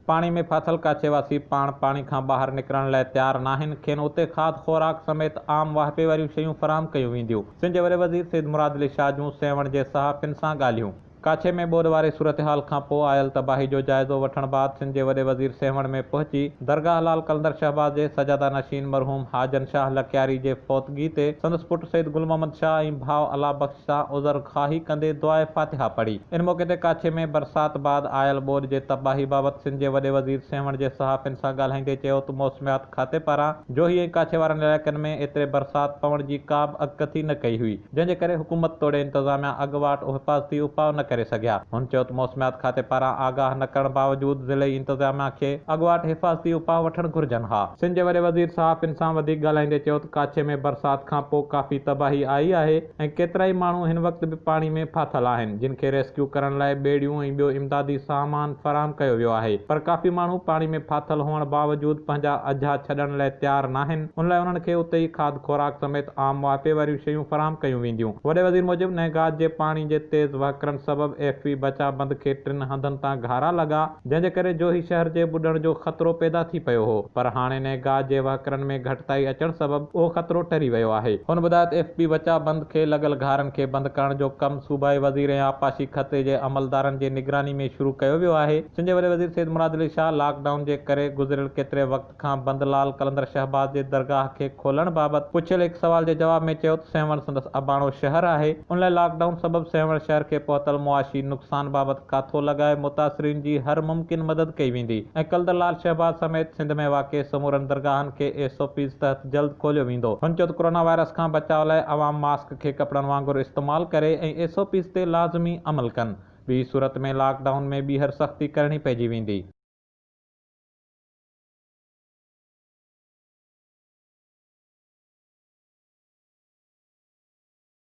पाणी में फाथल काछेवासी पाण पाणी खां ॿाहिरि निकिरण लाइ तयारु नाहिनि। खेनि उते खाद ख़ुराक समेत आम वाहिपे वारियूं शयूं फराहम कयूं वेंदियूं। सिंध जे वॾे वज़ीर सईद मुराद अली शाह जूं सेवण जे सहाफ़ियुनि सां ॻाल्हियूं। काछे में ॿोॾि वारे सूरतहाल खां पोइ आयल तबाही जो जाइज़ो वठण बाद सिंध जे वॾे वज़ीर सेवण में पहुची दरगाह लाल कलंदर शहबाज़ जे सजादा नशीन मरहूम हाजन शाह लखयारी जे फ़ौतगी ते संदसि पुट सईद गुल मोहम्मद शाह ऐं भाउ अला बख़्श सां उज़र ख़्वाही कंदे दुआए फ़ातिहा पढ़ी। इन मौक़े ते काछे में बरसात बाद आयल ॿोॾि जे तबाही बाबति सिंध जे वॾे वज़ीर सेवण जे सहाफ़ियुनि सां ॻाल्हाईंदे चयो त मौसमियात खाते पारां जोही ऐं काछे वारनि इलाइक़नि में एतिरे बरसात पवण जी का बि अॻकथी न कई हुई, जंहिंजे करे हुकूमत तोड़े इंतज़ामिया अॻुवाट हिफ़ाज़ती उपाउ न करे सघिया। हुन चयो त मौसमियात खाते पारां आगाह न करण बावजूद ज़िले इंतज़ामिया खे अॻुवाट हिफ़ाज़ती उपाउ वठणु घुर्जनि हा। सिंध जे वॾे वज़ीर सहाफ़ियुनि सां वधीक ॻाल्हाईंदे चयो त काछे में बरसात खां पोइ काफ़ी तबाही आई आहे ऐं केतिरा ई माण्हू हिन वक़्त बि पाणी में फाथल आहिनि, जिन खे रेस्क्यू करण लाइ ॿेड़ियूं ऐं ॿियो इमदादी सामान फराहम कयो वियो आहे, पर काफ़ी माण्हू पाणी में फाथल हुअण बावजूद पंहिंजा अझा छॾण लाइ तयारु नाहिनि। उन लाइ उन्हनि खे उते ई खाद ख़ुराक समेत आम वाहिपे वारियूं शयूं फराहम कयूं वेंदियूं। वॾे वज़ीर मूजिबि नहगाद जे पाणी जे तेज़ वहिकरनि सबबि एफपी बचा बंद खे 3 हंधनि तां घारा लॻा, जंहिंजे करे जोही शहर जे ॿुॾण जो ख़तरो पैदा थी पियो हो, पर हाणे नहगाद जे वहिकरनि में घटिताई अचण सबबि उहो ख़तरो टरी वियो आहे। हुन ॿुधायो त एफपी बचा बंद खे लॻल घारनि खे बंदि करण जो कमु सूबाई वज़ीर ऐं आपाशी खते जे अमलदारनि जे निगरानी में शुरू कयो वियो आहे। सिंध जे वॾे वज़ीर सईद मुराद अली शाह लॉकडाउन जे करे गुज़िरियल केतिरे वक़्त खां बंद लाल कलंदर शहबाज़ जे दरगाह खे खोलण बाबति पुछियल हिकु सवाल जे जवाब में चयो त सेवण संदसि अबाणो शहर आहे। उन लाइ लॉकडाउन सबबि सेवण शहर खे पहुतल मुआशी नुक़सान बाबति काथो लॻाए मुतासिरीन जी हर मुमकिन मदद कई वेंदी ऐं कलंदर लाल शहबाज़ समेत सिंध में वाक़िअ समूरनि दरगाहनि खे एसओपीज़ तहत जल्द खोलियो वेंदो। हुन चयो त कोरोना वायरस खां बचाव लाइ अवाम मास्क खे कपिड़नि वांगुरु इस्तेमालु करे ऐं एसओपीज़ ते लाज़मी अमल कनि। ॿी सूरत में लॉकडाउन में ॿीहर सख़्ती करणी पइजी वेंदी।